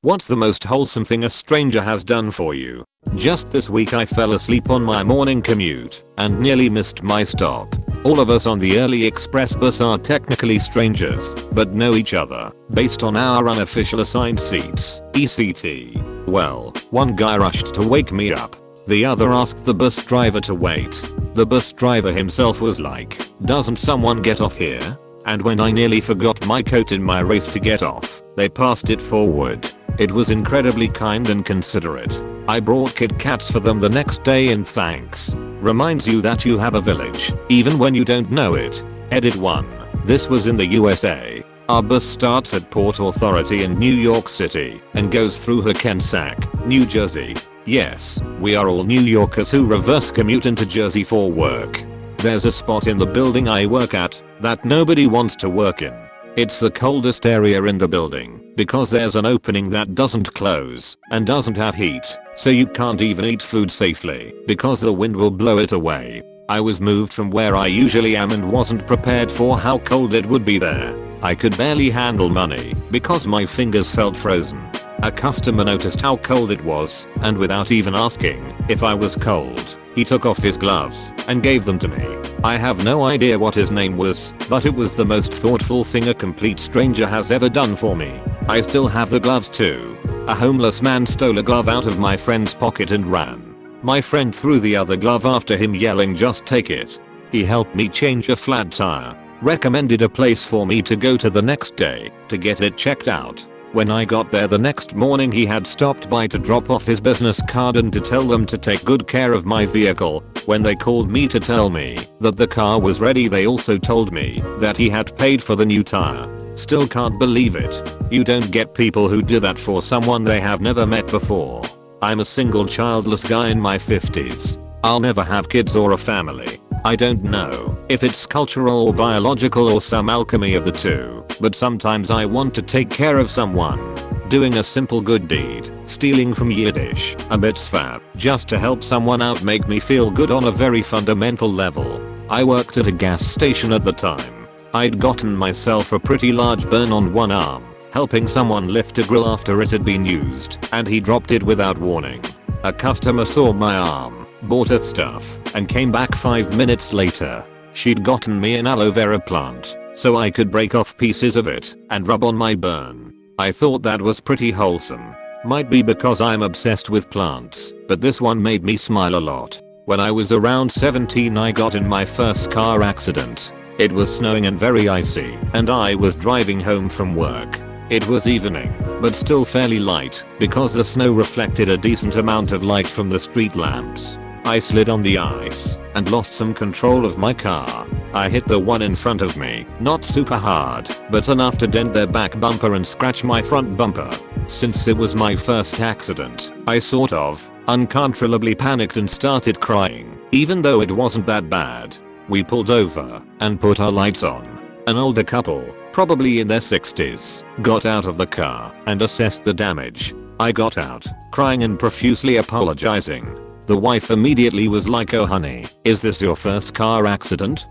What's the most wholesome thing a stranger has done for you? Just this week I fell asleep on my morning commute and nearly missed my stop. All of us on the early express bus are technically strangers, but know each other based on our unofficial assigned seats, ECT. Well, one guy rushed to wake me up. The other asked the bus driver to wait. The bus driver himself was like, "Doesn't someone get off here?" And when I nearly forgot my coat in my race to get off, they passed it forward. It was incredibly kind and considerate. I brought Kit Kats for them the next day in thanks. Reminds you that you have a village, even when you don't know it. Edit 1. This was in the USA. Our bus starts at Port Authority in New York City and goes through Hackensack, New Jersey. Yes, we are all New Yorkers who reverse commute into Jersey for work. There's a spot in the building I work at that nobody wants to work in. It's the coldest area in the building because there's an opening that doesn't close and doesn't have heat, so you can't even eat food safely because the wind will blow it away. I was moved from where I usually am and wasn't prepared for how cold it would be there. I could barely handle money because my fingers felt frozen. A customer noticed how cold it was and without even asking if I was cold, he took off his gloves and gave them to me. I have no idea what his name was, but it was the most thoughtful thing a complete stranger has ever done for me. I still have the gloves too. A homeless man stole a glove out of my friend's pocket and ran. My friend threw the other glove after him yelling, "Just take it." He helped me change a flat tire, recommended a place for me to go to the next day to get it checked out. When I got there the next morning he had stopped by to drop off his business card and to tell them to take good care of my vehicle. When they called me to tell me that the car was ready, they also told me that he had paid for the new tire. Still can't believe it. You don't get people who do that for someone they have never met before. I'm a single childless guy in my 50s. I'll never have kids or a family. I don't know if it's cultural or biological or some alchemy of the two, but sometimes I want to take care of someone. Doing a simple good deed, stealing from Yiddish, a mitzvah, just to help someone out make me feel good on a very fundamental level. I worked at a gas station at the time. I'd gotten myself a pretty large burn on one arm, helping someone lift a grill after it had been used, and he dropped it without warning. A customer saw my arm, bought it stuff, and came back 5 minutes later. She'd gotten me an aloe vera plant, so I could break off pieces of it and rub on my burn. I thought that was pretty wholesome. Might be because I'm obsessed with plants, but this one made me smile a lot. When I was around 17 I got in my first car accident. It was snowing and very icy, and I was driving home from work. It was evening, but still fairly light because the snow reflected a decent amount of light from the street lamps. I slid on the ice and lost some control of my car. I hit the one in front of me, not super hard, but enough to dent their back bumper and scratch my front bumper. Since it was my first accident, I sort of uncontrollably panicked and started crying, even though it wasn't that bad. We pulled over and put our lights on. An older couple, probably in their 60s, got out of the car and assessed the damage. I got out, crying and profusely apologizing. The wife immediately was like, "Oh honey, is this your first car accident?"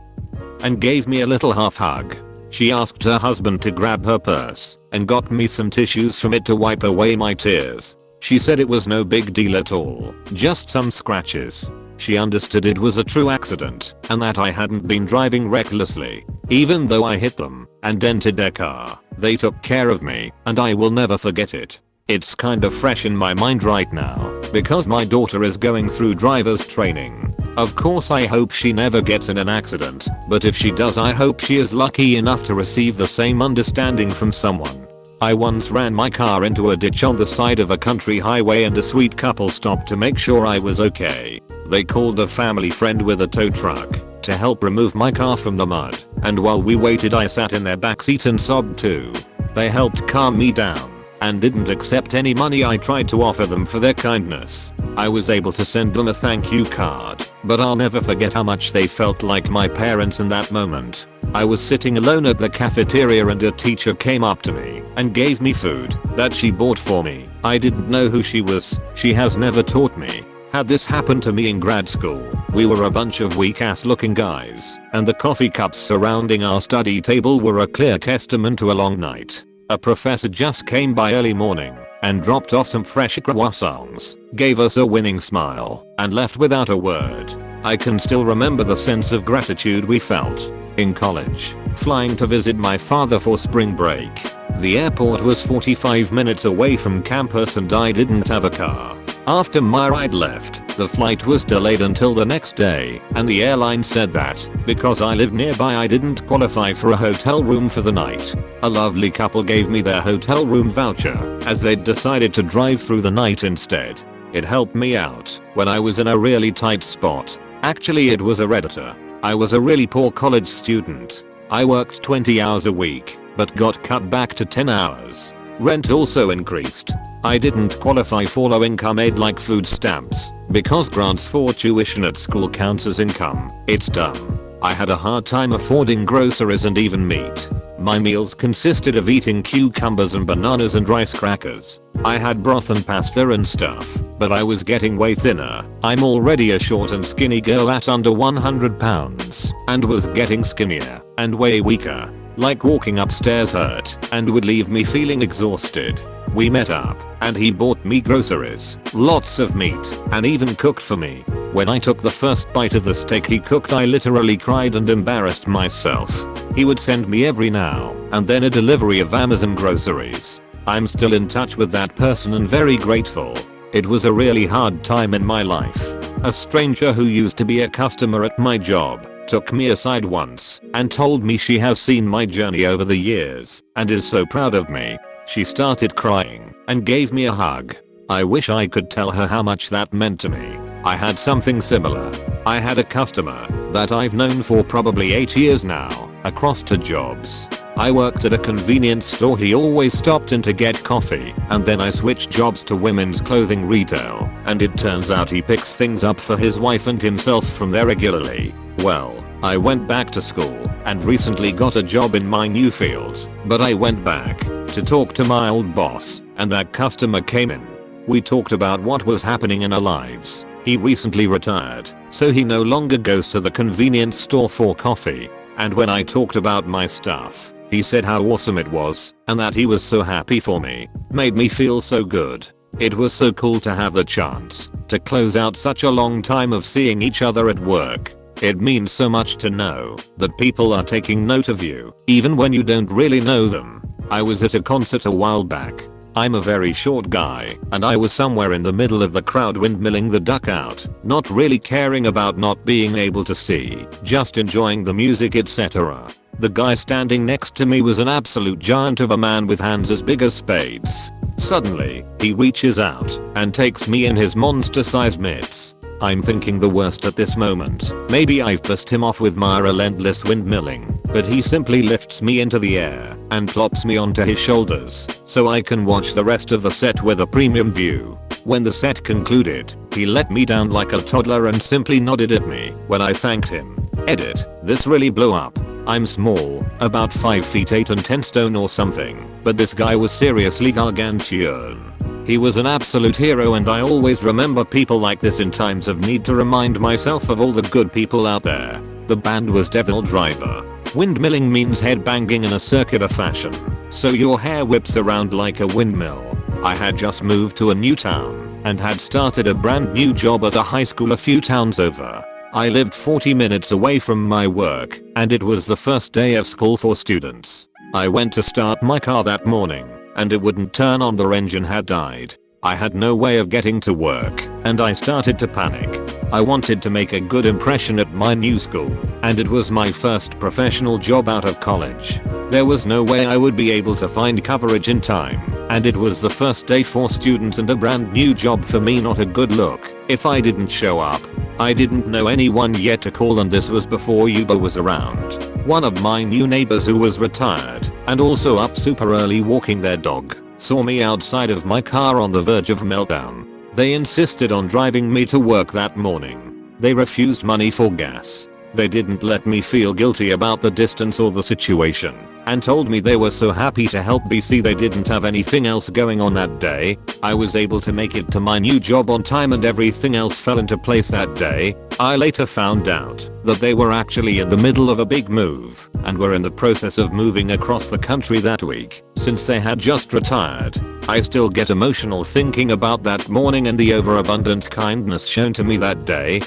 and gave me a little half hug. She asked her husband to grab her purse and got me some tissues from it to wipe away my tears. She said it was no big deal at all, just some scratches. She understood it was a true accident and that I hadn't been driving recklessly. Even though I hit them and dented their car, they took care of me and I will never forget it. It's kind of fresh in my mind right now because my daughter is going through driver's training. Of course I hope she never gets in an accident, but if she does I hope she is lucky enough to receive the same understanding from someone. I once ran my car into a ditch on the side of a country highway and a sweet couple stopped to make sure I was okay. They called a family friend with a tow truck to help remove my car from the mud, and while we waited I sat in their backseat and sobbed too. They helped calm me down and didn't accept any money I tried to offer them for their kindness. I was able to send them a thank you card, but I'll never forget how much they felt like my parents in that moment. I was sitting alone at the cafeteria and a teacher came up to me and gave me food that she bought for me. I didn't know who she was. She has never taught me. Had this happened to me in grad school, we were a bunch of weak ass looking guys, and the coffee cups surrounding our study table were a clear testament to a long night. A professor just came by early morning and dropped off some fresh croissants, gave us a winning smile, and left without a word. I can still remember the sense of gratitude we felt. In college, flying to visit my father for spring break. The airport was 45 minutes away from campus and I didn't have a car. After my ride left, the flight was delayed until the next day, and the airline said that, because I lived nearby, I didn't qualify for a hotel room for the night. A lovely couple gave me their hotel room voucher, as they'd decided to drive through the night instead. It helped me out when I was in a really tight spot. Actually, it was a Redditor. I was a really poor college student. I worked 20 hours a week, but got cut back to 10 hours. Rent also increased. I didn't qualify for low income aid like food stamps, because grants for tuition at school counts as income. It's dumb. I had a hard time affording groceries and even meat. My meals consisted of eating cucumbers and bananas and rice crackers. I had broth and pasta and stuff, but I was getting way thinner. I'm already a short and skinny girl at under 100 pounds, and was getting skinnier and way weaker. Like walking upstairs hurt and would leave me feeling exhausted. We met up and he bought me groceries, lots of meat, and even cooked for me. When I took the first bite of the steak he cooked, I literally cried and embarrassed myself. He would send me every now and then a delivery of Amazon groceries. I'm still in touch with that person and very grateful. It was a really hard time in my life. A stranger who used to be a customer at my job took me aside once and told me she has seen my journey over the years and is so proud of me. She started crying and gave me a hug. I wish I could tell her how much that meant to me. I had something similar. I had a customer that I've known for probably 8 years now, across 2 jobs. I worked at a convenience store. He always stopped in to get coffee, and then I switched jobs to women's clothing retail, and it turns out he picks things up for his wife and himself from there regularly. Well, I went back to school and recently got a job in my new field, but I went back to talk to my old boss, and that customer came in. We talked about what was happening in our lives. He recently retired, so he no longer goes to the convenience store for coffee, and when I talked about my stuff, he said how awesome it was and that he was so happy for me. Made me feel so good. It was so cool to have the chance to close out such a long time of seeing each other at work. It means so much to know that people are taking note of you, even when you don't really know them. I was at a concert a while back. I'm a very short guy, and I was somewhere in the middle of the crowd windmilling the duck out, not really caring about not being able to see, just enjoying the music, etc. The guy standing next to me was an absolute giant of a man with hands as big as spades. Suddenly, he reaches out and takes me in his monster-sized mitts. I'm thinking the worst at this moment. Maybe I've pissed him off with my relentless windmilling, but he simply lifts me into the air and plops me onto his shoulders so I can watch the rest of the set with a premium view. When the set concluded, he let me down like a toddler and simply nodded at me when I thanked him. Edit, this really blew up. I'm small, about 5 feet 8 and 10 stone or something, but this guy was seriously gargantuan. He was an absolute hero, and I always remember people like this in times of need to remind myself of all the good people out there. The band was Devil Driver. Windmilling means headbanging in a circular fashion, so your hair whips around like a windmill. I had just moved to a new town and had started a brand new job at a high school a few towns over. I lived 40 minutes away from my work, and it was the first day of school for students. I went to start my car that morning, and it wouldn't turn on. The engine had died. I had no way of getting to work, and I started to panic. I wanted to make a good impression at my new school, and it was my first professional job out of college. There was no way I would be able to find coverage in time, and it was the first day for students and a brand new job for me. Not a good look if I didn't show up. I didn't know anyone yet to call, and this was before Uber was around. One of my new neighbors, who was retired and also up super early walking their dog, saw me outside of my car on the verge of meltdown. They insisted on driving me to work that morning. They refused money for gas. They didn't let me feel guilty about the distance or the situation. and told me they were so happy to help BC they didn't have anything else going on that day. I was able to make it to my new job on time and everything else fell into place that day. I later found out that they were actually in the middle of a big move and were in the process of moving across the country that week since they had just retired. I still get emotional thinking about that morning and the overabundant kindness shown to me that day.